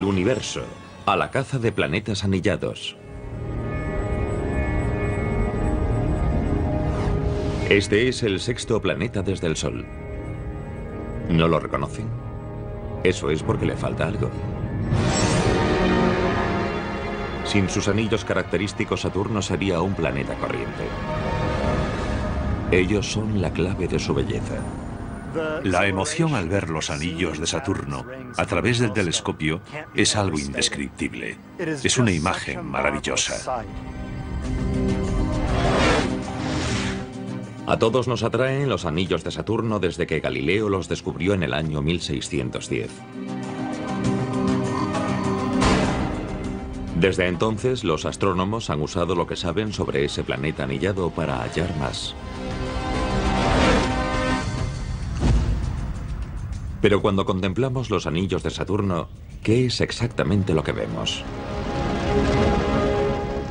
Universo, a la caza de planetas anillados. Este es el sexto planeta desde el Sol. ¿No lo reconocen? Eso es porque le falta algo. Sin sus anillos característicos, Saturno sería un planeta corriente. Ellos son la clave de su belleza. La emoción al ver los anillos de Saturno a través del telescopio es algo indescriptible. Es una imagen maravillosa. A todos nos atraen los anillos de Saturno desde que Galileo los descubrió en el año 1610. Desde entonces, los astrónomos han usado lo que saben sobre ese planeta anillado para hallar más. Pero cuando contemplamos los anillos de Saturno, ¿qué es exactamente lo que vemos?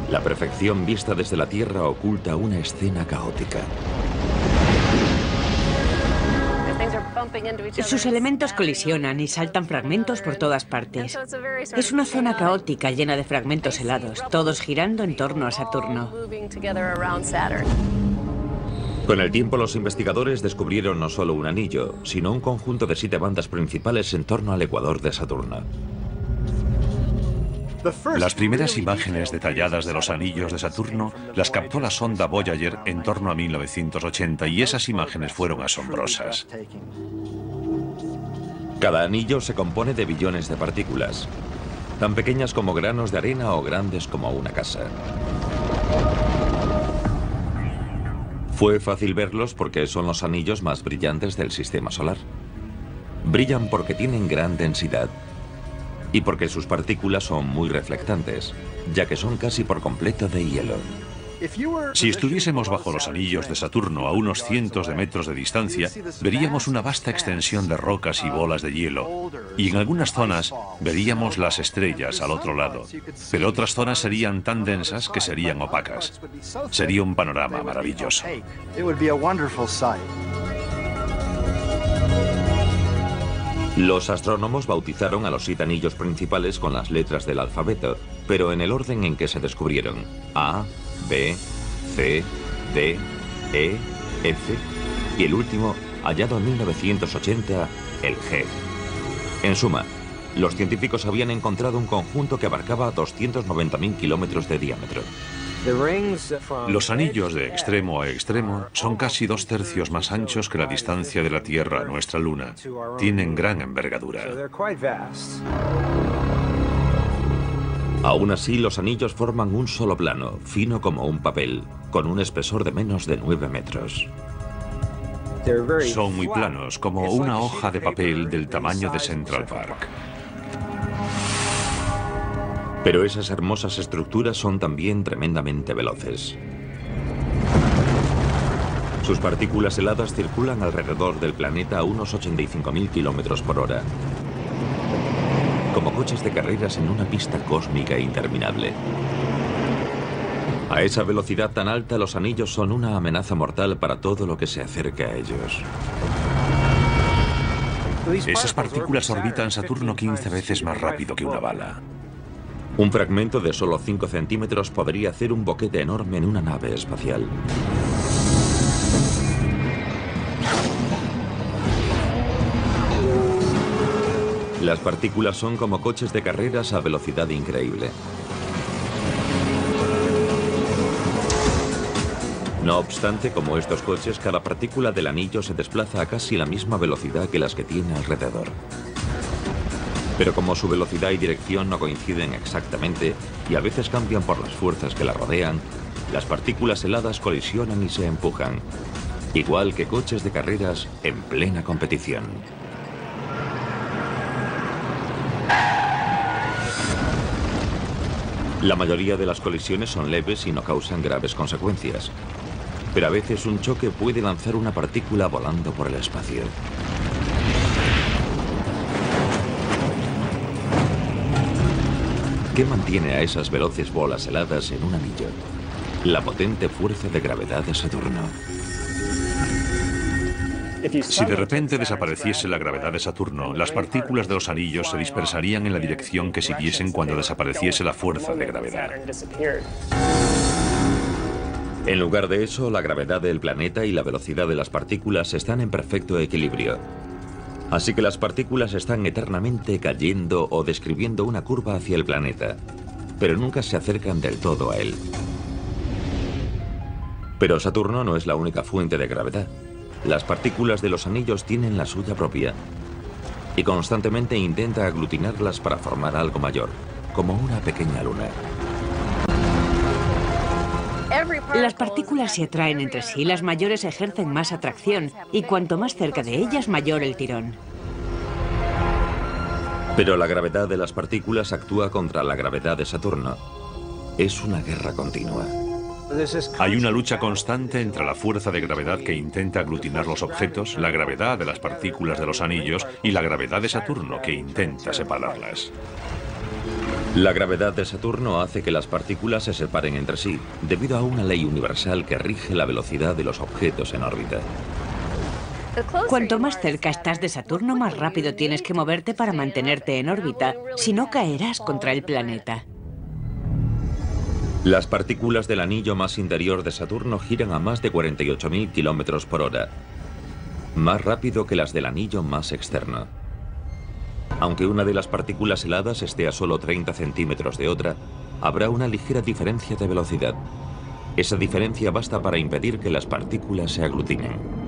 La perfección vista desde la Tierra oculta una escena caótica. Sus elementos colisionan y saltan fragmentos por todas partes. Es una zona caótica llena de fragmentos helados, todos girando en torno a Saturno. Con el tiempo, los investigadores descubrieron no solo un anillo, sino un conjunto de 7 bandas principales en torno al ecuador de Saturno. Las primeras imágenes detalladas de los anillos de Saturno las captó la sonda Voyager en torno a 1980 y esas imágenes fueron asombrosas. Cada anillo se compone de billones de partículas, tan pequeñas como granos de arena o grandes como una casa. Fue fácil verlos porque son los anillos más brillantes del sistema solar. Brillan porque tienen gran densidad y porque sus partículas son muy reflectantes, ya que son casi por completo de hielo. Si estuviésemos bajo los anillos de Saturno a unos cientos de metros de distancia, veríamos una vasta extensión de rocas y bolas de hielo, y en algunas zonas veríamos las estrellas al otro lado, pero otras zonas serían tan densas que serían opacas. Sería un panorama maravilloso. Los astrónomos bautizaron a los 7 anillos principales con las letras del alfabeto, pero en el orden en que se descubrieron: A, B, C, D, E, F y el último, hallado en 1980, el G. En suma, los científicos habían encontrado un conjunto que abarcaba 290.000 kilómetros de diámetro. Los anillos de extremo a extremo son casi 2/3 más anchos que la distancia de la Tierra a nuestra Luna. Tienen gran envergadura. Aún así, los anillos forman un solo plano, fino como un papel, con un espesor de menos de 9 metros. Son muy planos, como una hoja de papel del tamaño de Central Park. Pero esas hermosas estructuras son también tremendamente veloces. Sus partículas heladas circulan alrededor del planeta a unos 85.000 kilómetros por hora, como coches de carreras en una pista cósmica interminable. A esa velocidad tan alta, los anillos son una amenaza mortal para todo lo que se acerque a ellos. Esas partículas orbitan Saturno 15 veces más rápido que una bala. Un fragmento de solo 5 centímetros podría hacer un boquete enorme en una nave espacial. Las partículas son como coches de carreras a velocidad increíble. No obstante, como estos coches, cada partícula del anillo se desplaza a casi la misma velocidad que las que tiene alrededor. Pero como su velocidad y dirección no coinciden exactamente y a veces cambian por las fuerzas que la rodean, las partículas heladas colisionan y se empujan, igual que coches de carreras en plena competición. La mayoría de las colisiones son leves y no causan graves consecuencias, pero a veces un choque puede lanzar una partícula volando por el espacio. ¿Qué mantiene a esas veloces bolas heladas en un anillo? La potente fuerza de gravedad de Saturno. Si de repente desapareciese la gravedad de Saturno, las partículas de los anillos se dispersarían en la dirección que siguiesen cuando desapareciese la fuerza de gravedad. En lugar de eso, la gravedad del planeta y la velocidad de las partículas están en perfecto equilibrio. Así que las partículas están eternamente cayendo o describiendo una curva hacia el planeta, pero nunca se acercan del todo a él. Pero Saturno no es la única fuente de gravedad. Las partículas de los anillos tienen la suya propia y constantemente intenta aglutinarlas para formar algo mayor, como una pequeña luna. Las partículas se atraen entre sí, las mayores ejercen más atracción y cuanto más cerca de ellas, mayor el tirón. Pero la gravedad de las partículas actúa contra la gravedad de Saturno. Es una guerra continua. Hay una lucha constante entre la fuerza de gravedad que intenta aglutinar los objetos, la gravedad de las partículas de los anillos y la gravedad de Saturno que intenta separarlas. La gravedad de Saturno hace que las partículas se separen entre sí, debido a una ley universal que rige la velocidad de los objetos en órbita. Cuanto más cerca estás de Saturno, más rápido tienes que moverte para mantenerte en órbita, si no caerás contra el planeta. Las partículas del anillo más interior de Saturno giran a más de 48.000 kilómetros por hora, más rápido que las del anillo más externo. Aunque una de las partículas heladas esté a solo 30 centímetros de otra, habrá una ligera diferencia de velocidad. Esa diferencia basta para impedir que las partículas se aglutinen.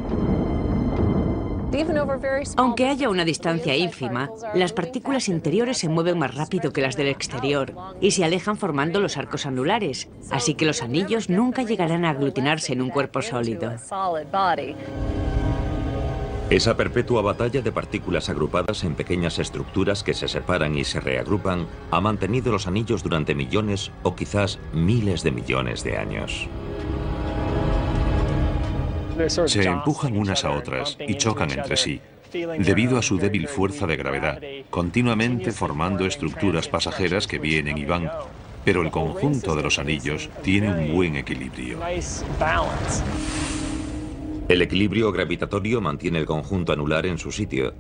Aunque haya una distancia ínfima, las partículas interiores se mueven más rápido que las del exterior y se alejan formando los arcos anulares, así que los anillos nunca llegarán a aglutinarse en un cuerpo sólido. Esa perpetua batalla de partículas agrupadas en pequeñas estructuras que se separan y se reagrupan ha mantenido los anillos durante millones o quizás miles de millones de años. Se empujan unas a otras y chocan entre sí, debido a su débil fuerza de gravedad, continuamente formando estructuras pasajeras que vienen y van, pero el conjunto de los anillos tiene un buen equilibrio. El equilibrio gravitatorio mantiene el conjunto anular en su sitio,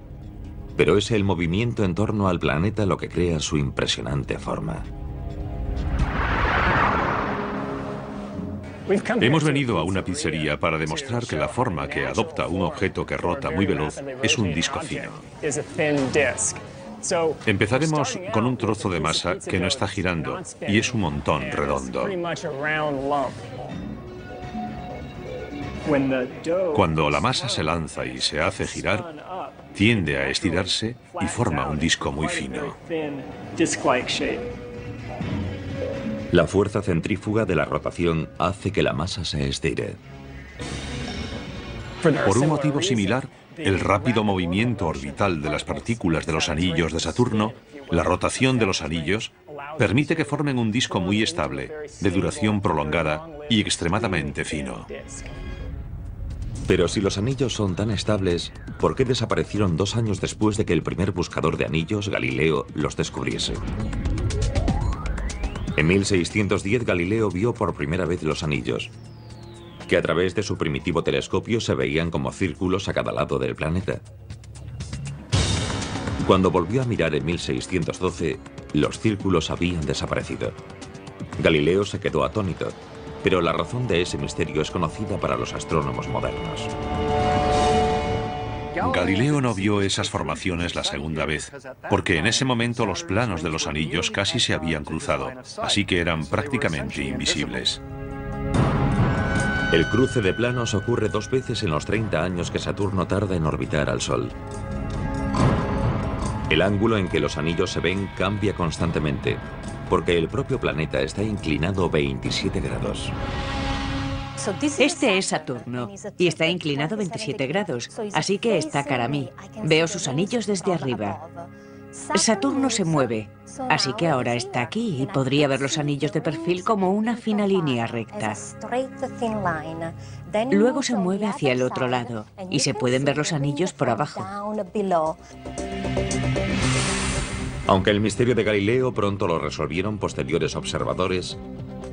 pero es el movimiento en torno al planeta lo que crea su impresionante forma. Hemos venido a una pizzería para demostrar que la forma que adopta un objeto que rota muy veloz es un disco fino. Empezaremos con un trozo de masa que no está girando y es un montón redondo. Cuando la masa se lanza y se hace girar, tiende a estirarse y forma un disco muy fino. La fuerza centrífuga de la rotación hace que la masa se estire. Por un motivo similar, el rápido movimiento orbital de las partículas de los anillos de Saturno, la rotación de los anillos, permite que formen un disco muy estable, de duración prolongada y extremadamente fino. Pero si los anillos son tan estables, ¿por qué desaparecieron 2 años después de que el primer buscador de anillos, Galileo, los descubriese? En 1610 Galileo vio por primera vez los anillos, que a través de su primitivo telescopio se veían como círculos a cada lado del planeta. Cuando volvió a mirar en 1612, los círculos habían desaparecido. Galileo se quedó atónito, pero la razón de ese misterio es conocida para los astrónomos modernos. Galileo no vio esas formaciones la segunda vez, porque en ese momento los planos de los anillos casi se habían cruzado, así que eran prácticamente invisibles. El cruce de planos ocurre 2 veces en los 30 años que Saturno tarda en orbitar al Sol. El ángulo en que los anillos se ven cambia constantemente, porque el propio planeta está inclinado 27 grados. Este es Saturno y está inclinado 27 grados, así que está cara a mí. Veo sus anillos desde arriba. Saturno se mueve, así que ahora está aquí y podría ver los anillos de perfil como una fina línea recta. Luego se mueve hacia el otro lado y se pueden ver los anillos por abajo. Aunque el misterio de Galileo pronto lo resolvieron posteriores observadores,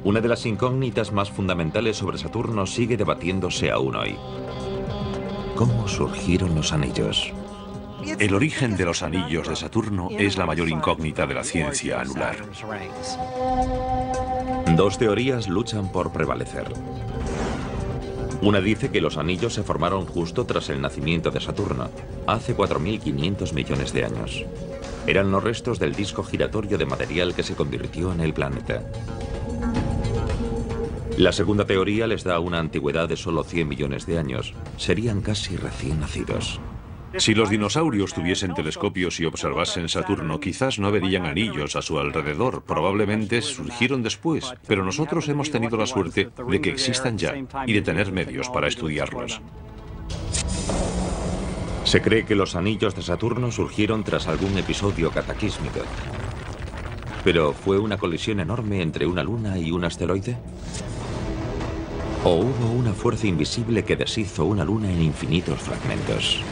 una de las incógnitas más fundamentales sobre Saturno sigue debatiéndose aún hoy. cómo surgieron los anillos. El origen de los anillos de Saturno es la mayor incógnita de la ciencia anular. Dos teorías luchan por prevalecer. Una dice que los anillos se formaron justo tras el nacimiento de Saturno, hace 4.500 millones de años. Eran los restos del disco giratorio de material que se convirtió en el planeta. La segunda teoría les da una antigüedad de solo 100 millones de años. Serían casi recién nacidos. Si los dinosaurios tuviesen telescopios y observasen Saturno, quizás no verían anillos a su alrededor. Probablemente surgieron después, pero nosotros hemos tenido la suerte de que existan ya y de tener medios para estudiarlos. Se cree que los anillos de Saturno surgieron tras algún episodio cataclísmico. ¿Pero fue una colisión enorme entre una luna y un asteroide? ¿O hubo una fuerza invisible que deshizo una luna en infinitos fragmentos?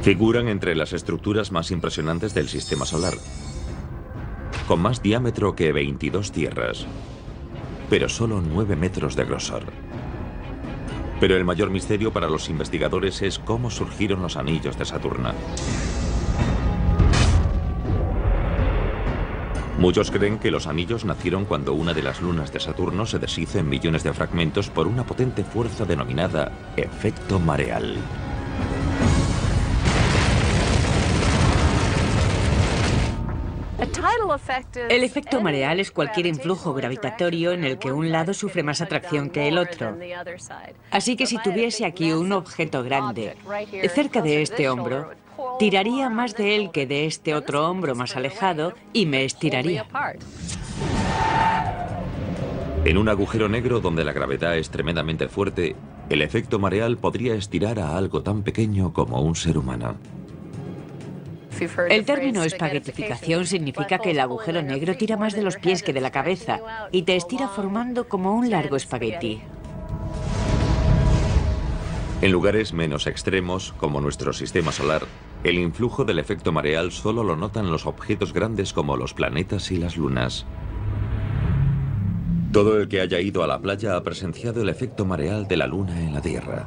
Figuran entre las estructuras más impresionantes del sistema solar, con más diámetro que 22 tierras, pero solo 9 metros de grosor. Pero el mayor misterio para los investigadores es cómo surgieron los anillos de Saturno. Muchos creen que los anillos nacieron cuando una de las lunas de Saturno se deshizo en millones de fragmentos por una potente fuerza denominada efecto mareal. El efecto mareal es cualquier influjo gravitatorio en el que un lado sufre más atracción que el otro. Así que si tuviese aquí un objeto grande cerca de este hombro, tiraría más de él que de este otro hombro más alejado y me estiraría. En un agujero negro donde la gravedad es tremendamente fuerte, el efecto mareal podría estirar a algo tan pequeño como un ser humano. El término espaguetificación significa que el agujero negro tira más de los pies que de la cabeza y te estira formando como un largo espagueti. En lugares menos extremos, como nuestro sistema solar, el influjo del efecto mareal solo lo notan los objetos grandes como los planetas y las lunas. Todo el que haya ido a la playa ha presenciado el efecto mareal de la luna en la Tierra.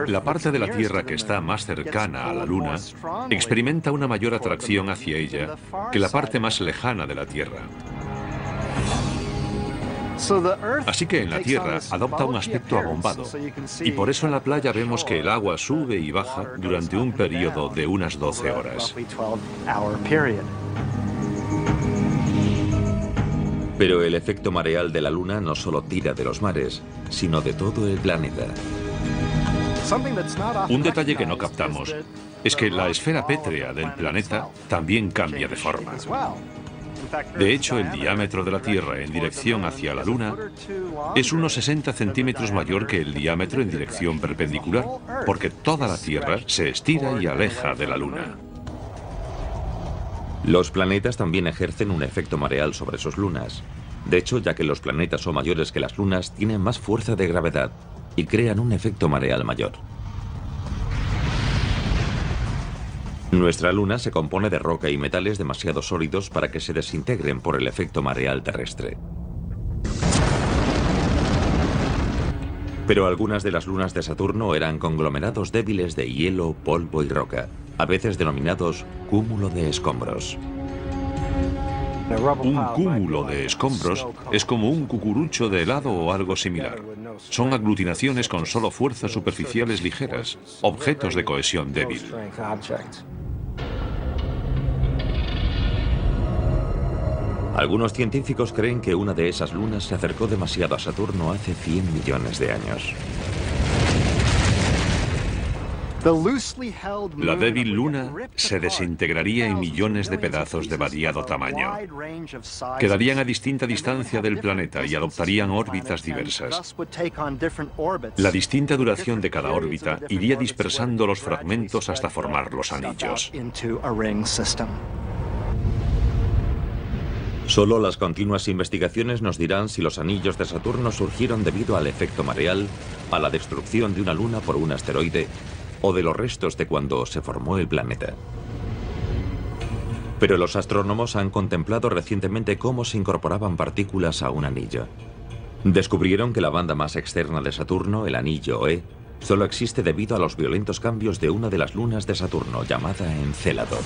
La parte de la Tierra que está más cercana a la Luna experimenta una mayor atracción hacia ella que la parte más lejana de la Tierra. Así que en la Tierra adopta un aspecto abombado, y por eso en la playa vemos que el agua sube y baja durante un periodo de unas 12 horas. Pero el efecto mareal de la Luna no solo tira de los mares, sino de todo el planeta. Un detalle que no captamos es que la esfera pétrea del planeta también cambia de forma. De hecho, el diámetro de la Tierra en dirección hacia la Luna es unos 60 centímetros mayor que el diámetro en dirección perpendicular, porque toda la Tierra se estira y aleja de la Luna. Los planetas también ejercen un efecto mareal sobre sus lunas. De hecho, ya que los planetas son mayores que las lunas, tienen más fuerza de gravedad y crean un efecto mareal mayor. Nuestra luna se compone de roca y metales demasiado sólidos para que se desintegren por el efecto mareal terrestre. Pero algunas de las lunas de Saturno eran conglomerados débiles de hielo, polvo y roca, a veces denominados cúmulo de escombros. Un cúmulo de escombros es como un cucurucho de helado o algo similar. Son aglutinaciones con solo fuerzas superficiales ligeras, objetos de cohesión débil. Algunos científicos creen que una de esas lunas se acercó demasiado a Saturno hace 100 millones de años. La débil luna se desintegraría en millones de pedazos de variado tamaño. Quedarían a distinta distancia del planeta y adoptarían órbitas diversas. La distinta duración de cada órbita iría dispersando los fragmentos hasta formar los anillos. Solo las continuas investigaciones nos dirán si los anillos de Saturno surgieron debido al efecto mareal, a la destrucción de una luna por un asteroide o de los restos de cuando se formó el planeta. Pero los astrónomos han contemplado recientemente cómo se incorporaban partículas a un anillo. Descubrieron que la banda más externa de Saturno, el anillo E, solo existe debido a los violentos cambios de una de las lunas de Saturno, llamada Encélado.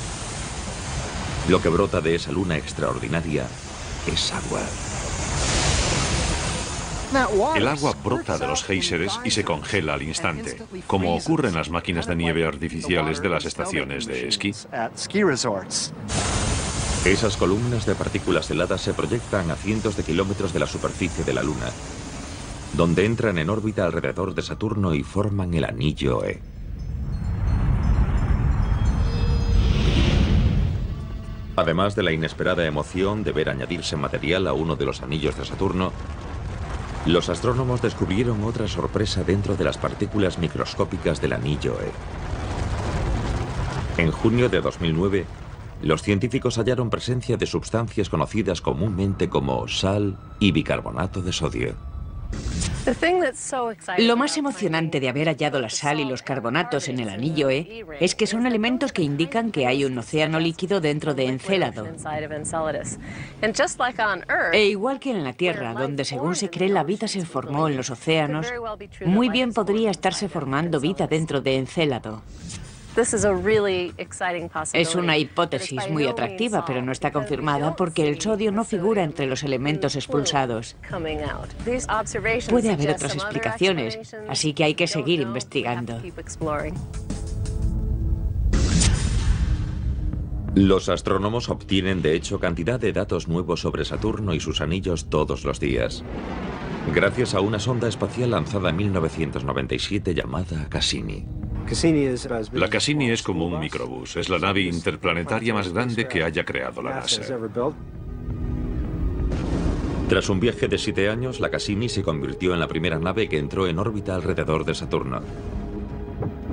Lo que brota de esa luna extraordinaria es agua. El agua brota de los géiseres y se congela al instante, como ocurre en las máquinas de nieve artificiales de las estaciones de esquí. Esas columnas de partículas heladas se proyectan a cientos de kilómetros de la superficie de la Luna, donde entran en órbita alrededor de Saturno y forman el anillo E. Además de la inesperada emoción de ver añadirse material a uno de los anillos de Saturno, los astrónomos descubrieron otra sorpresa dentro de las partículas microscópicas del anillo E. En junio de 2009, los científicos hallaron presencia de sustancias conocidas comúnmente como sal y bicarbonato de sodio. Lo más emocionante de haber hallado la sal y los carbonatos en el anillo E es que son elementos que indican que hay un océano líquido dentro de Encélado. E igual que en la Tierra, donde según se cree la vida se formó en los océanos, muy bien podría estarse formando vida dentro de Encélado. Es una hipótesis muy atractiva, pero no está confirmada porque el sodio no figura entre los elementos expulsados. Puede haber otras explicaciones, así que hay que seguir investigando. Los astrónomos obtienen de hecho cantidad de datos nuevos sobre Saturno y sus anillos todos los días, gracias a una sonda espacial lanzada en 1997 llamada Cassini. La Cassini es como un microbús, es la nave interplanetaria más grande que haya creado la NASA. Tras un viaje de 7 años, la Cassini se convirtió en la primera nave que entró en órbita alrededor de Saturno,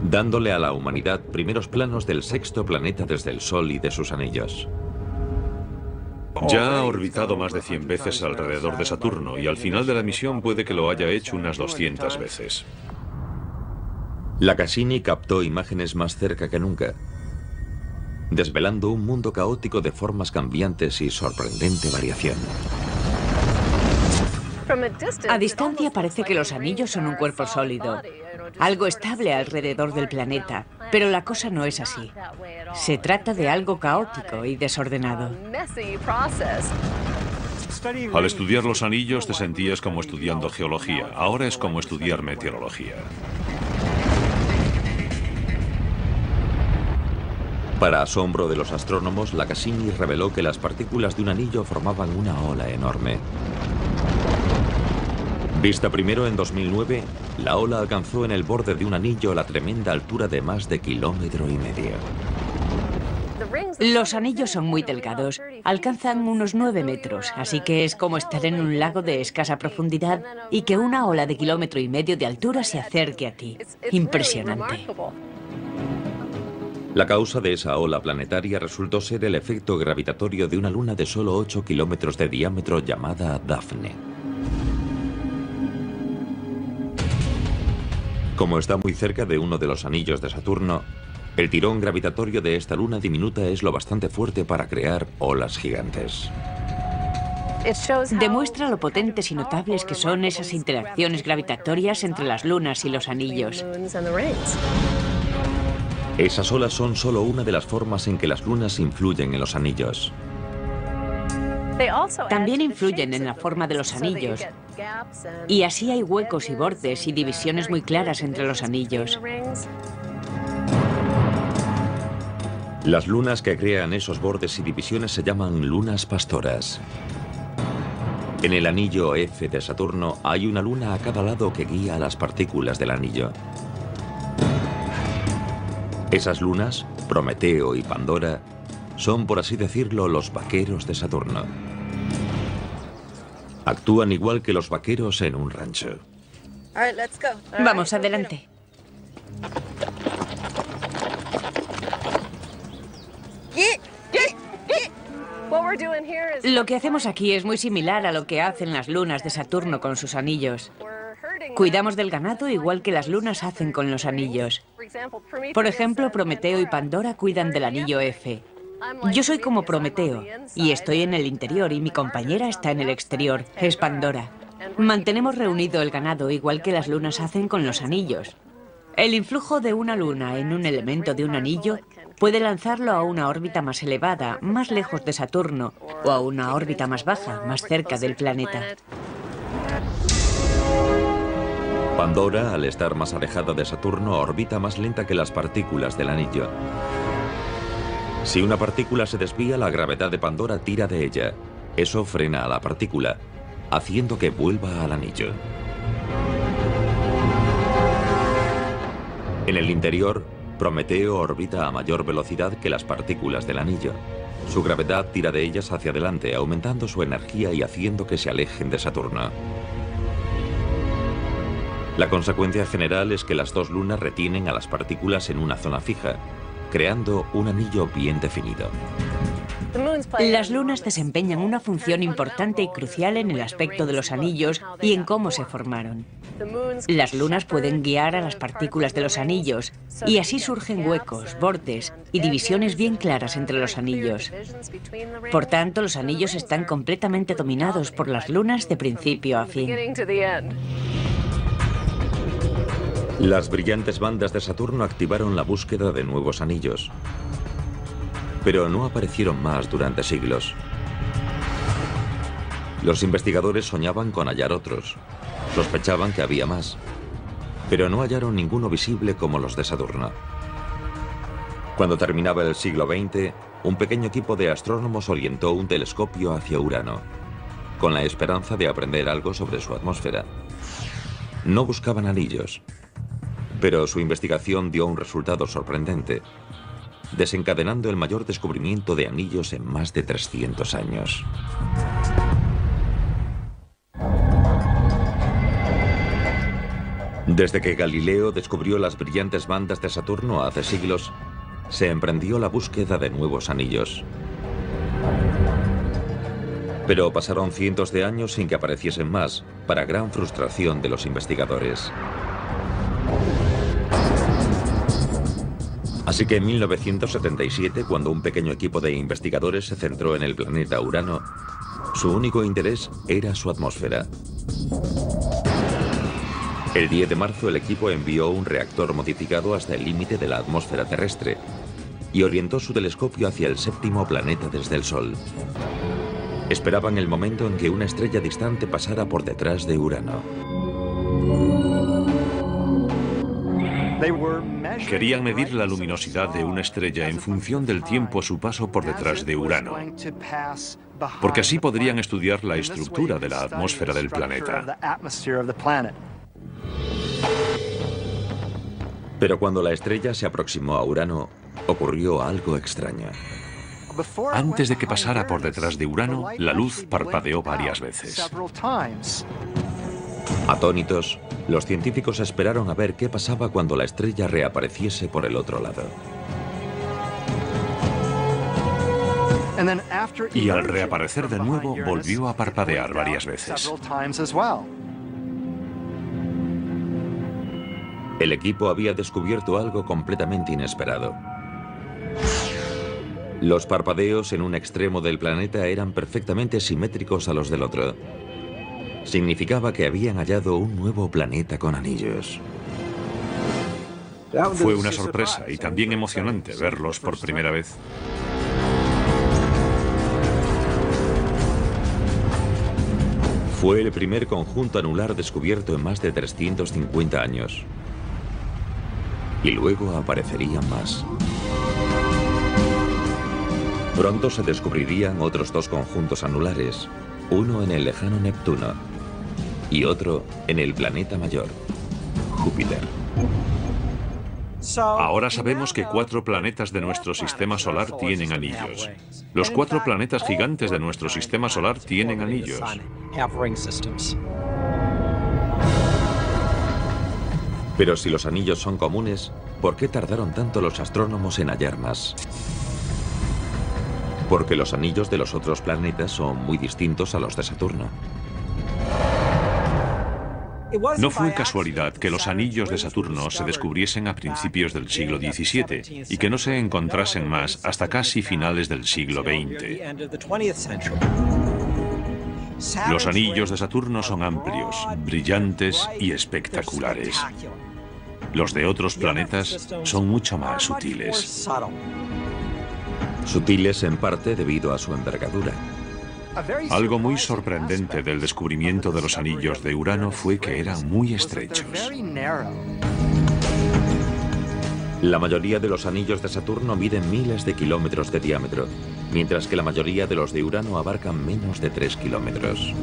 dándole a la humanidad primeros planos del sexto planeta desde el Sol y de sus anillos. Ya ha orbitado más de 100 veces alrededor de Saturno y al final de la misión puede que lo haya hecho unas 200 veces. La Cassini captó imágenes más cerca que nunca, desvelando un mundo caótico de formas cambiantes y sorprendente variación. A distancia parece que los anillos son un cuerpo sólido, algo estable alrededor del planeta, pero la cosa no es así. Se trata de algo caótico y desordenado. Al estudiar los anillos te sentías como estudiando geología, ahora es como estudiar meteorología. Para asombro de los astrónomos, la Cassini reveló que las partículas de un anillo formaban una ola enorme. Vista primero en 2009, la ola alcanzó en el borde de un anillo la tremenda altura de más de 1,5 kilómetros. Los anillos son muy delgados, alcanzan unos 9 metros, así que es como estar en un lago de escasa profundidad y que una ola de 1,5 kilómetros de altura se acerque a ti. Impresionante. La causa de esa ola planetaria resultó ser el efecto gravitatorio de una luna de solo 8 kilómetros de diámetro llamada Dafne. Como está muy cerca de uno de los anillos de Saturno, el tirón gravitatorio de esta luna diminuta es lo bastante fuerte para crear olas gigantes. Demuestra lo potentes y notables que son esas interacciones gravitatorias entre las lunas y los anillos. Esas olas son solo una de las formas en que las lunas influyen en los anillos. También influyen en la forma de los anillos, y así hay huecos y bordes y divisiones muy claras entre los anillos. Las lunas que crean esos bordes y divisiones se llaman lunas pastoras. En el anillo F de Saturno hay una luna a cada lado que guía a las partículas del anillo. Esas lunas, Prometeo y Pandora, son, por así decirlo, los vaqueros de Saturno. Actúan igual que los vaqueros en un rancho. Vamos, adelante. Lo que hacemos aquí es muy similar a lo que hacen las lunas de Saturno con sus anillos. Cuidamos del ganado igual que las lunas hacen con los anillos. Por ejemplo, Prometeo y Pandora cuidan del anillo F. Yo soy como Prometeo, y estoy en el interior, y mi compañera está en el exterior, es Pandora. Mantenemos reunido el ganado, igual que las lunas hacen con los anillos. El influjo de una luna en un elemento de un anillo puede lanzarlo a una órbita más elevada, más lejos de Saturno, o a una órbita más baja, más cerca del planeta. Pandora, al estar más alejada de Saturno, orbita más lenta que las partículas del anillo. Si una partícula se desvía, la gravedad de Pandora tira de ella. Eso frena a la partícula, haciendo que vuelva al anillo. En el interior, Prometeo orbita a mayor velocidad que las partículas del anillo. Su gravedad tira de ellas hacia adelante, aumentando su energía y haciendo que se alejen de Saturno. La consecuencia general es que las dos lunas retienen a las partículas en una zona fija, creando un anillo bien definido. Las lunas desempeñan una función importante y crucial en el aspecto de los anillos y en cómo se formaron. Las lunas pueden guiar a las partículas de los anillos, y así surgen huecos, bordes y divisiones bien claras entre los anillos. Por tanto, los anillos están completamente dominados por las lunas de principio a fin. Las brillantes bandas de Saturno activaron la búsqueda de nuevos anillos. Pero no aparecieron más durante siglos. Los investigadores soñaban con hallar otros. Sospechaban que había más, pero no hallaron ninguno visible como los de Saturno. Cuando terminaba el siglo XX, un pequeño equipo de astrónomos orientó un telescopio hacia Urano, con la esperanza de aprender algo sobre su atmósfera. No buscaban anillos, pero su investigación dio un resultado sorprendente, desencadenando el mayor descubrimiento de anillos en más de 300 años. Desde que Galileo descubrió las brillantes bandas de Saturno hace siglos, se emprendió la búsqueda de nuevos anillos. Pero pasaron cientos de años sin que apareciesen más, para gran frustración de los investigadores. Así que en 1977, cuando un pequeño equipo de investigadores se centró en el planeta Urano, su único interés era su atmósfera. El 10 de marzo el equipo envió un reactor modificado hasta el límite de la atmósfera terrestre y orientó su telescopio hacia el séptimo planeta desde el Sol. Esperaban el momento en que una estrella distante pasara por detrás de Urano. Querían medir la luminosidad de una estrella en función del tiempo a su paso por detrás de Urano, porque así podrían estudiar la estructura de la atmósfera del planeta. Pero cuando la estrella se aproximó a Urano, ocurrió algo extraño. Antes de que pasara por detrás de Urano, la luz parpadeó varias veces. Atónitos, los científicos esperaron a ver qué pasaba cuando la estrella reapareciese por el otro lado. Y al reaparecer de nuevo, volvió a parpadear varias veces. El equipo había descubierto algo completamente inesperado. Los parpadeos en un extremo del planeta eran perfectamente simétricos a los del otro. Significaba que habían hallado un nuevo planeta con anillos. Fue una sorpresa y también emocionante verlos por primera vez. Fue el primer conjunto anular descubierto en más de 350 años. Y luego aparecerían más. Pronto se descubrirían otros dos conjuntos anulares, uno en el lejano Neptuno y otro en el planeta mayor, Júpiter. Ahora sabemos que 4 planetas de nuestro sistema solar tienen anillos. Los 4 planetas gigantes de nuestro sistema solar tienen anillos. Pero si los anillos son comunes, ¿por qué tardaron tanto los astrónomos en hallar más? Porque los anillos de los otros planetas son muy distintos a los de Saturno. No fue casualidad que los anillos de Saturno se descubriesen a principios del siglo XVII y que no se encontrasen más hasta casi finales del siglo XX. Los anillos de Saturno son amplios, brillantes y espectaculares. Los de otros planetas son mucho más sutiles. Sutiles en parte debido a su envergadura. Algo muy sorprendente del descubrimiento de los anillos de Urano fue que eran muy estrechos. La mayoría de los anillos de Saturno miden miles de kilómetros de diámetro, mientras que la mayoría de los de Urano abarcan menos de 3 kilómetros.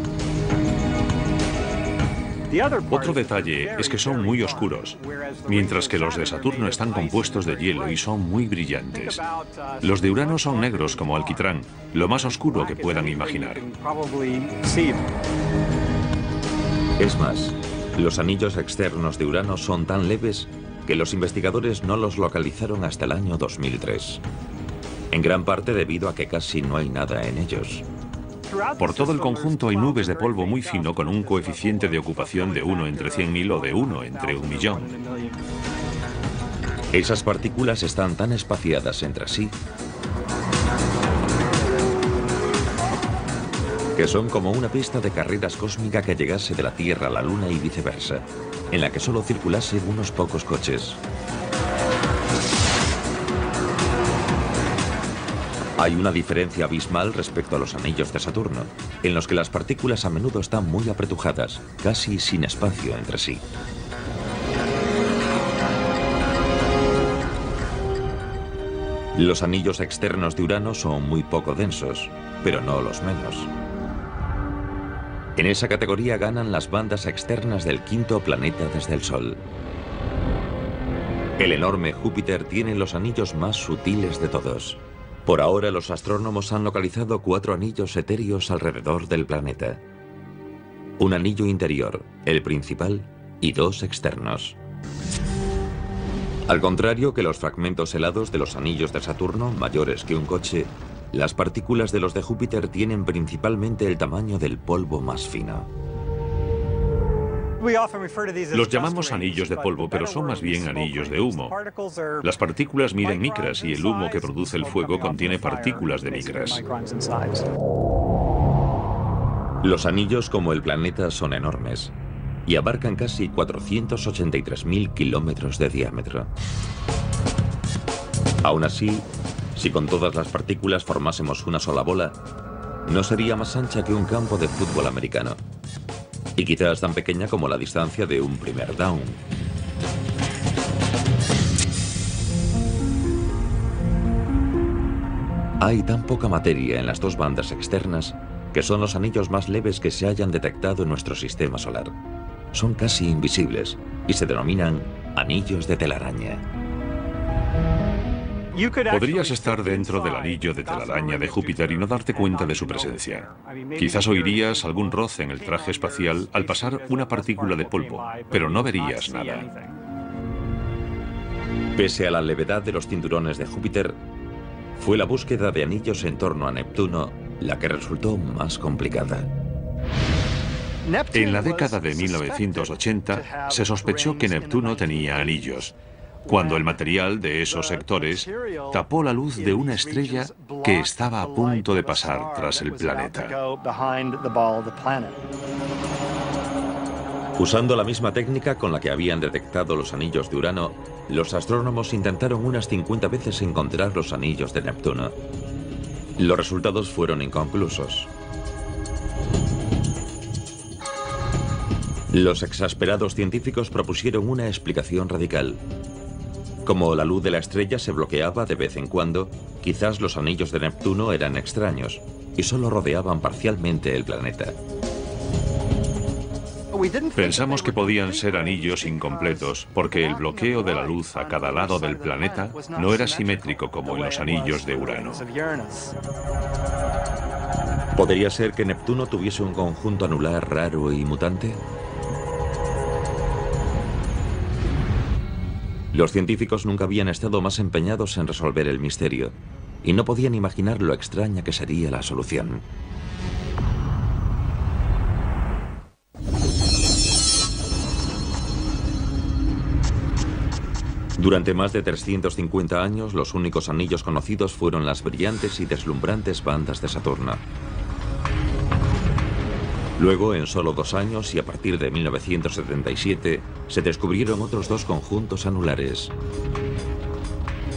Otro detalle es que son muy oscuros, mientras que los de Saturno están compuestos de hielo y son muy brillantes. Los de Urano son negros como alquitrán, lo más oscuro que puedan imaginar. Es más, los anillos externos de Urano son tan leves que los investigadores no los localizaron hasta el año 2003. En gran parte debido a que casi no hay nada en ellos. Por todo el conjunto hay nubes de polvo muy fino con un coeficiente de ocupación de 1 entre 100.000 o de 1 entre 1.000.000. Esas partículas están tan espaciadas entre sí que son como una pista de carreras cósmica que llegase de la Tierra a la Luna y viceversa, en la que solo circulasen unos pocos coches. Hay una diferencia abismal respecto a los anillos de Saturno, en los que las partículas a menudo están muy apretujadas, casi sin espacio entre sí. Los anillos externos de Urano son muy poco densos, pero no los menos. En esa categoría ganan las bandas externas del quinto planeta desde el Sol. El enorme Júpiter tiene los anillos más sutiles de todos. Por ahora, los astrónomos han localizado 4 anillos etéreos alrededor del planeta. Un anillo interior, el principal, y 2 externos. Al contrario que los fragmentos helados de los anillos de Saturno, mayores que un coche, las partículas de los de Júpiter tienen principalmente el tamaño del polvo más fino. Los llamamos anillos de polvo, pero son más bien anillos de humo. Las partículas miden micras y el humo que produce el fuego contiene partículas de micras. Los anillos, como el planeta, son enormes y abarcan casi 483.000 kilómetros de diámetro. Aún así, si con todas las partículas formásemos una sola bola, no sería más ancha que un campo de fútbol americano. Y quizás tan pequeña como la distancia de un primer down. Hay tan poca materia en las 2 bandas externas que son los anillos más leves que se hayan detectado en nuestro sistema solar. Son casi invisibles y se denominan anillos de telaraña. Podrías estar dentro del anillo de telaraña de Júpiter y no darte cuenta de su presencia. Quizás oirías algún roce en el traje espacial al pasar una partícula de polvo, pero no verías nada. Pese a la levedad de los cinturones de Júpiter, fue la búsqueda de anillos en torno a Neptuno la que resultó más complicada. En la década de 1980 se sospechó que Neptuno tenía anillos, cuando el material de esos sectores tapó la luz de una estrella que estaba a punto de pasar tras el planeta. Usando la misma técnica con la que habían detectado los anillos de Urano, los astrónomos intentaron unas 50 veces encontrar los anillos de Neptuno. Los resultados fueron inconclusos. Los exasperados científicos propusieron una explicación radical. Como la luz de la estrella se bloqueaba de vez en cuando, quizás los anillos de Neptuno eran extraños y solo rodeaban parcialmente el planeta. Pensamos que podían ser anillos incompletos, porque el bloqueo de la luz a cada lado del planeta no era simétrico como en los anillos de Urano. ¿Podría ser que Neptuno tuviese un conjunto anular raro y mutante? Los científicos nunca habían estado más empeñados en resolver el misterio y no podían imaginar lo extraña que sería la solución. Durante más de 350 años, los únicos anillos conocidos fueron las brillantes y deslumbrantes bandas de Saturno. Luego, en solo 2 años y a partir de 1977, se descubrieron otros 2 conjuntos anulares.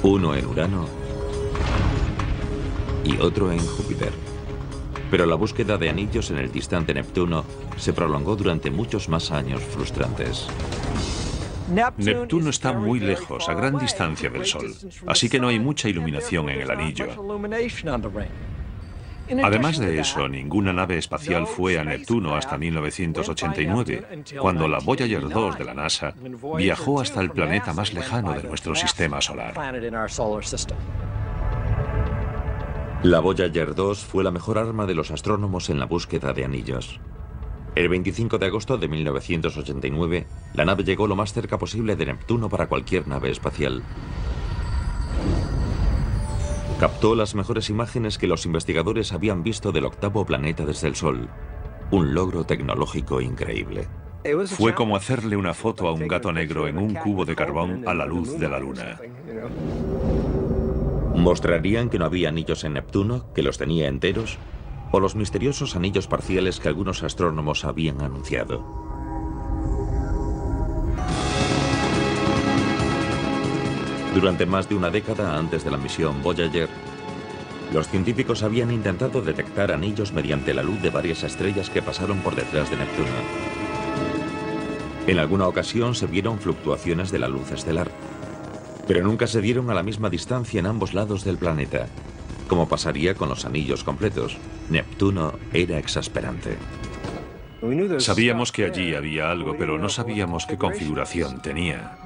Uno en Urano y otro en Júpiter. Pero la búsqueda de anillos en el distante Neptuno se prolongó durante muchos más años frustrantes. Neptuno está muy lejos, a gran distancia del Sol, así que no hay mucha iluminación en el anillo. Además de eso, ninguna nave espacial fue a Neptuno hasta 1989, cuando la Voyager 2 de la NASA viajó hasta el planeta más lejano de nuestro sistema solar. La Voyager 2 fue la mejor arma de los astrónomos en la búsqueda de anillos. El 25 de agosto de 1989, la nave llegó lo más cerca posible de Neptuno para cualquier nave espacial. Captó las mejores imágenes que los investigadores habían visto del octavo planeta desde el Sol. Un logro tecnológico increíble. Fue como hacerle una foto a un gato negro en un cubo de carbón a la luz de la Luna. ¿Mostrarían que no había anillos en Neptuno, que los tenía enteros? ¿O los misteriosos anillos parciales que algunos astrónomos habían anunciado? Durante más de una década antes de la misión Voyager, los científicos habían intentado detectar anillos mediante la luz de varias estrellas que pasaron por detrás de Neptuno. En alguna ocasión se vieron fluctuaciones de la luz estelar, pero nunca se dieron a la misma distancia en ambos lados del planeta, como pasaría con los anillos completos. Neptuno era exasperante. Sabíamos que allí había algo, pero no sabíamos qué configuración tenía.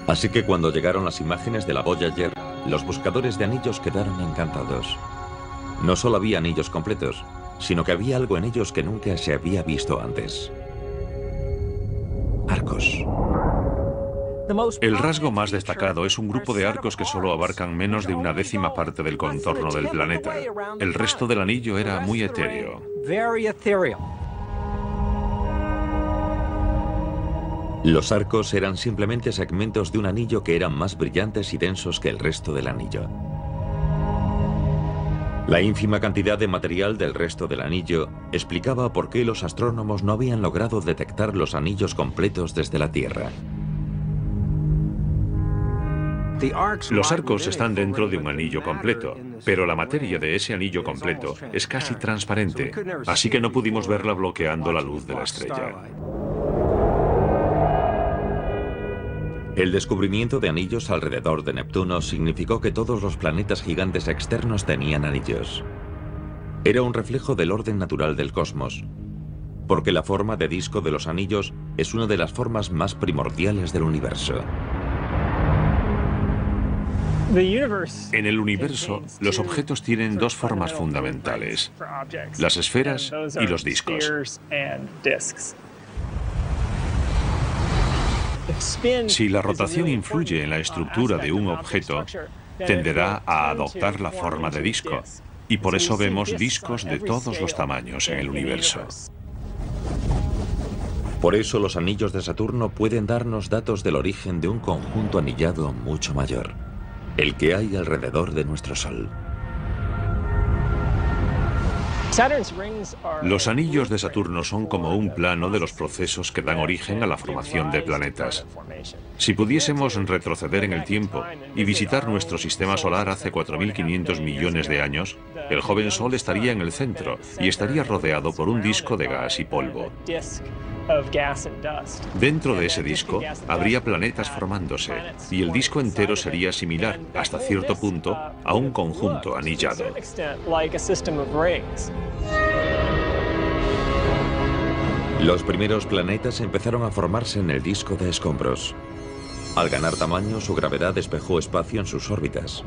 Así que cuando llegaron las imágenes de la Voyager, los buscadores de anillos quedaron encantados. No solo había anillos completos, sino que había algo en ellos que nunca se había visto antes. Arcos. El rasgo más destacado es un grupo de arcos que solo abarcan menos de una décima parte del contorno del planeta. El resto del anillo era muy etéreo. Los arcos eran simplemente segmentos de un anillo que eran más brillantes y densos que el resto del anillo. La ínfima cantidad de material del resto del anillo explicaba por qué los astrónomos no habían logrado detectar los anillos completos desde la Tierra. Los arcos están dentro de un anillo completo, pero la materia de ese anillo completo es casi transparente, así que no pudimos verla bloqueando la luz de la estrella. El descubrimiento de anillos alrededor de Neptuno significó que todos los planetas gigantes externos tenían anillos. Era un reflejo del orden natural del cosmos, porque la forma de disco de los anillos es una de las formas más primordiales del universo. En el universo, los objetos tienen 2 formas fundamentales: las esferas y los discos. Si la rotación influye en la estructura de un objeto, tenderá a adoptar la forma de disco, y por eso vemos discos de todos los tamaños en el universo. Por eso los anillos de Saturno pueden darnos datos del origen de un conjunto anillado mucho mayor, el que hay alrededor de nuestro Sol. Los anillos de Saturno son como un plano de los procesos que dan origen a la formación de planetas. Si pudiésemos retroceder en el tiempo y visitar nuestro sistema solar hace 4.500 millones de años, el joven Sol estaría en el centro y estaría rodeado por un disco de gas y polvo. Dentro de ese disco habría planetas formándose y el disco entero sería similar, hasta cierto punto, a un conjunto anillado. Los primeros planetas empezaron a formarse en el disco de escombros. Al ganar tamaño, su gravedad despejó espacio en sus órbitas.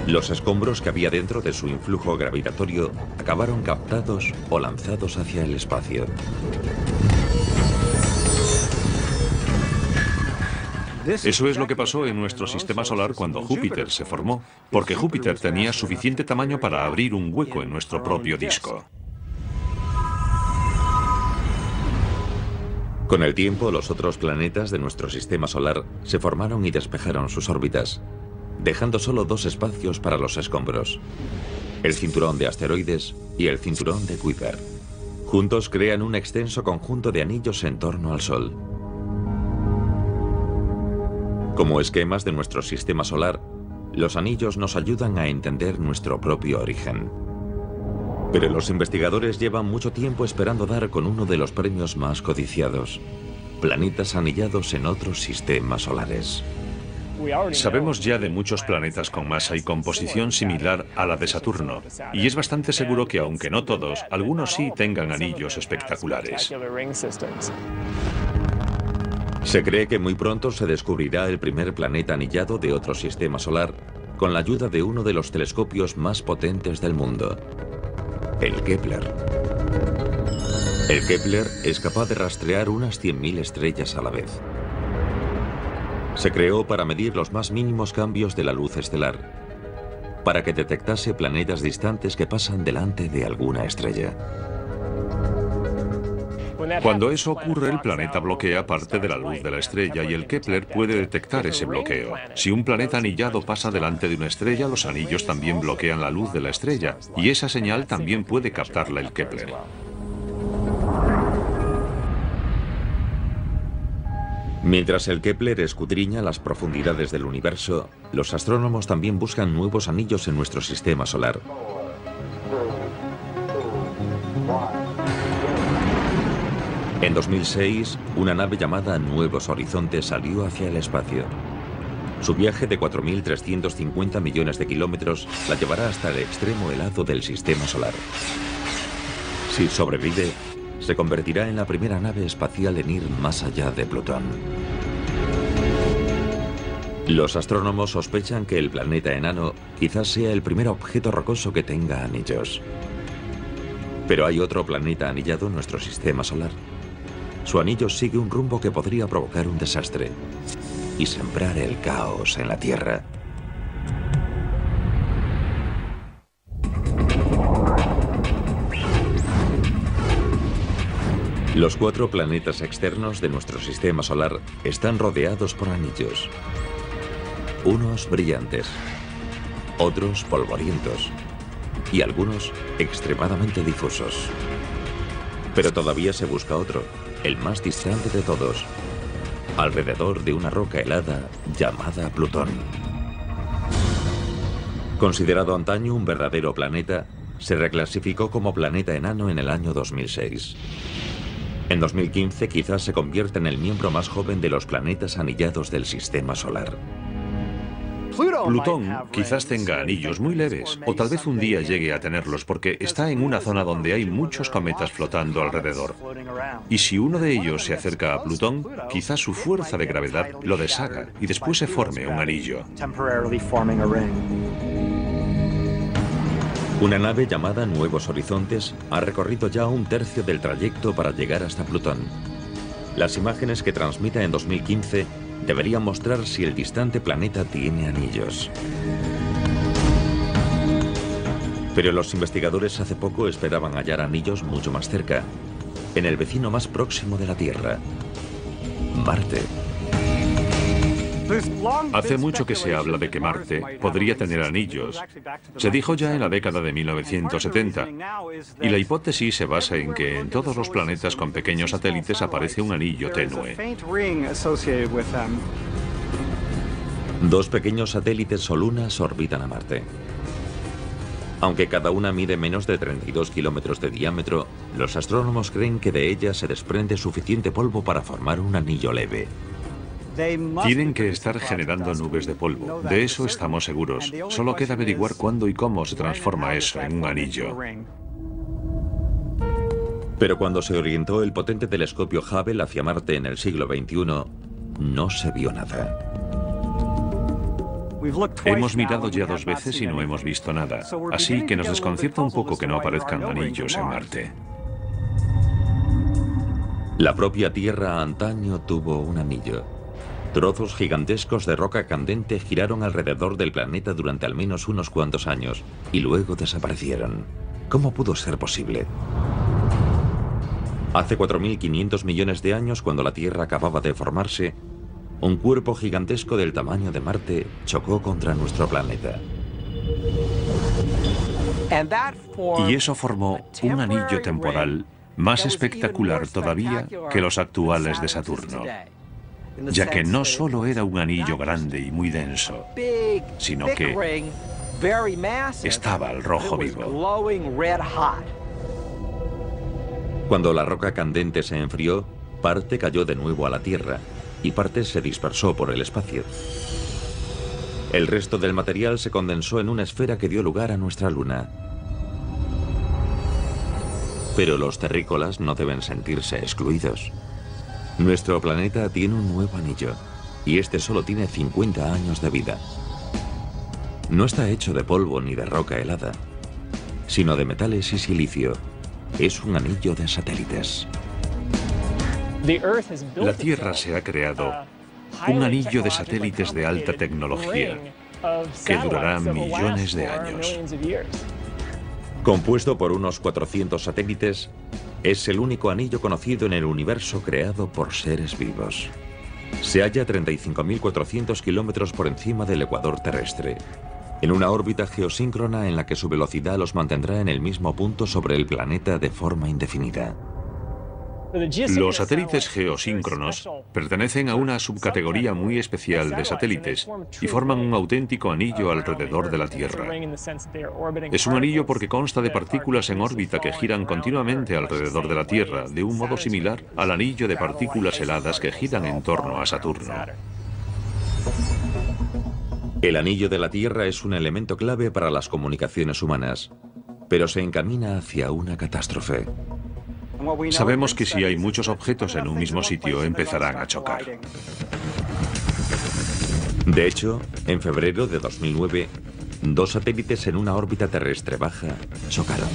Los escombros que había dentro de su influjo gravitatorio acabaron captados o lanzados hacia el espacio. Eso es lo que pasó en nuestro sistema solar cuando Júpiter se formó, porque Júpiter tenía suficiente tamaño para abrir un hueco en nuestro propio disco. Con el tiempo, los otros planetas de nuestro sistema solar se formaron y despejaron sus órbitas, dejando solo dos espacios para los escombros: el cinturón de asteroides y el cinturón de Kuiper. Juntos crean un extenso conjunto de anillos en torno al Sol. Como esquemas de nuestro sistema solar, los anillos nos ayudan a entender nuestro propio origen. Pero los investigadores llevan mucho tiempo esperando dar con uno de los premios más codiciados: planetas anillados en otros sistemas solares. Sabemos ya de muchos planetas con masa y composición similar a la de Saturno, y es bastante seguro que, aunque no todos, algunos sí tengan anillos espectaculares. Se cree que muy pronto se descubrirá el primer planeta anillado de otro sistema solar con la ayuda de uno de los telescopios más potentes del mundo: el Kepler. El Kepler es capaz de rastrear unas 100.000 estrellas a la vez. Se creó para medir los más mínimos cambios de la luz estelar, para que detectase planetas distantes que pasan delante de alguna estrella. Cuando eso ocurre, el planeta bloquea parte de la luz de la estrella y el Kepler puede detectar ese bloqueo. Si un planeta anillado pasa delante de una estrella, los anillos también bloquean la luz de la estrella, y esa señal también puede captarla el Kepler. Mientras el Kepler escudriña las profundidades del universo, los astrónomos también buscan nuevos anillos en nuestro sistema solar. En 2006, una nave llamada Nuevos Horizontes salió hacia el espacio. Su viaje de 4.350 millones de kilómetros la llevará hasta el extremo helado del sistema solar. Si sobrevive, se convertirá en la primera nave espacial en ir más allá de Plutón. Los astrónomos sospechan que el planeta enano quizás sea el primer objeto rocoso que tenga anillos. Pero hay otro planeta anillado en nuestro sistema solar. Su anillo sigue un rumbo que podría provocar un desastre y sembrar el caos en la Tierra. Los 4 planetas externos de nuestro sistema solar están rodeados por anillos. Unos brillantes, otros polvorientos y algunos extremadamente difusos. Pero todavía se busca otro, el más distante de todos, alrededor de una roca helada llamada Plutón. Considerado antaño un verdadero planeta, se reclasificó como planeta enano en el año 2006. En 2015 quizás se convierta en el miembro más joven de los planetas anillados del sistema solar. Plutón quizás tenga anillos muy leves, o tal vez un día llegue a tenerlos porque está en una zona donde hay muchos cometas flotando alrededor. Y si uno de ellos se acerca a Plutón, quizás su fuerza de gravedad lo deshaga y después se forme un anillo. Una nave llamada Nuevos Horizontes ha recorrido ya un tercio del trayecto para llegar hasta Plutón. Las imágenes que transmita en 2015 deberían mostrar si el distante planeta tiene anillos. Pero los investigadores hace poco esperaban hallar anillos mucho más cerca, en el vecino más próximo de la Tierra, Marte. Hace mucho que se habla de que Marte podría tener anillos. Se dijo ya en la década de 1970. Y la hipótesis se basa en que en todos los planetas con pequeños satélites aparece un anillo tenue. 2 pequeños satélites o lunas orbitan a Marte. Aunque cada una mide menos de 32 kilómetros de diámetro, los astrónomos creen que de ella se desprende suficiente polvo para formar un anillo leve. Tienen que estar generando nubes de polvo, de eso estamos seguros. Solo queda averiguar cuándo y cómo se transforma eso en un anillo. Pero cuando se orientó el potente telescopio Hubble hacia Marte en el siglo XXI, no se vio nada. Hemos mirado ya 2 veces y no hemos visto nada, así que nos desconcierta un poco que no aparezcan anillos en Marte. La propia Tierra antaño tuvo un anillo. Trozos gigantescos de roca candente giraron alrededor del planeta durante al menos unos cuantos años y luego desaparecieron. ¿Cómo pudo ser posible? Hace 4.500 millones de años, cuando la Tierra acababa de formarse, un cuerpo gigantesco del tamaño de Marte chocó contra nuestro planeta. Y eso formó un anillo temporal más espectacular todavía que los actuales de Saturno, ya que no solo era un anillo grande y muy denso, sino que estaba al rojo vivo. Cuando la roca candente se enfrió, parte cayó de nuevo a la Tierra y parte se dispersó por el espacio. El resto del material se condensó en una esfera que dio lugar a nuestra Luna. Pero los terrícolas no deben sentirse excluidos. Nuestro planeta tiene un nuevo anillo, y este solo tiene 50 años de vida. No está hecho de polvo ni de roca helada, sino de metales y silicio. Es un anillo de satélites. La Tierra se ha creado un anillo de satélites de alta tecnología que durará millones de años. Compuesto por unos 400 satélites, es el único anillo conocido en el universo creado por seres vivos. Se halla a 35.400 kilómetros por encima del ecuador terrestre, en una órbita geosíncrona en la que su velocidad los mantendrá en el mismo punto sobre el planeta de forma indefinida. Los satélites geosíncronos pertenecen a una subcategoría muy especial de satélites y forman un auténtico anillo alrededor de la Tierra. Es un anillo porque consta de partículas en órbita que giran continuamente alrededor de la Tierra, de un modo similar al anillo de partículas heladas que giran en torno a Saturno. El anillo de la Tierra es un elemento clave para las comunicaciones humanas, pero se encamina hacia una catástrofe. Sabemos que si hay muchos objetos en un mismo sitio, empezarán a chocar. De hecho, en febrero de 2009, dos satélites en una órbita terrestre baja chocaron.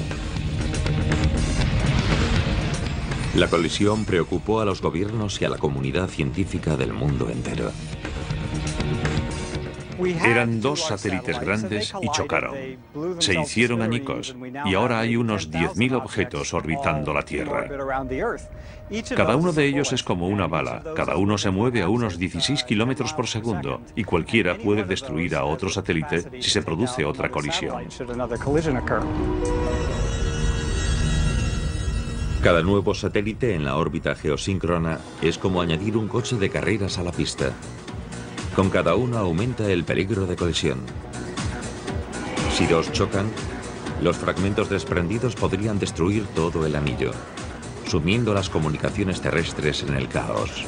La colisión preocupó a los gobiernos y a la comunidad científica del mundo entero. Eran dos satélites grandes y chocaron. Se hicieron añicos y ahora hay unos 10.000 objetos orbitando la Tierra. Cada uno de ellos es como una bala, cada uno se mueve a unos 16 kilómetros por segundo y cualquiera puede destruir a otro satélite si se produce otra colisión. Cada nuevo satélite en la órbita geosíncrona es como añadir un coche de carreras a la pista. Con cada uno aumenta el peligro de colisión. Si dos chocan, los fragmentos desprendidos podrían destruir todo el anillo, sumiendo las comunicaciones terrestres en el caos.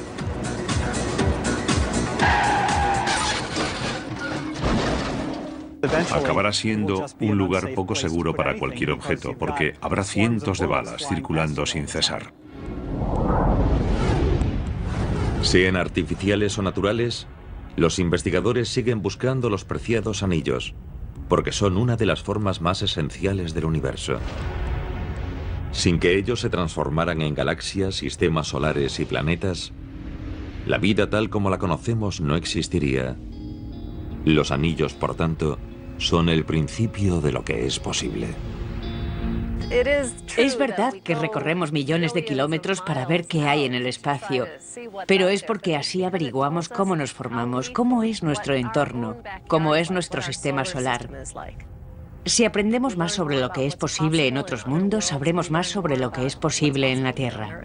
Acabará siendo un lugar poco seguro para cualquier objeto, porque habrá cientos de balas circulando sin cesar. Sean artificiales o naturales, los investigadores siguen buscando los preciados anillos, porque son una de las formas más esenciales del universo. Sin que ellos se transformaran en galaxias, sistemas solares y planetas, la vida tal como la conocemos no existiría. Los anillos, por tanto, son el principio de lo que es posible. Es verdad que recorremos millones de kilómetros para ver qué hay en el espacio, pero es porque así averiguamos cómo nos formamos, cómo es nuestro entorno, cómo es nuestro sistema solar. Si aprendemos más sobre lo que es posible en otros mundos, sabremos más sobre lo que es posible en la Tierra.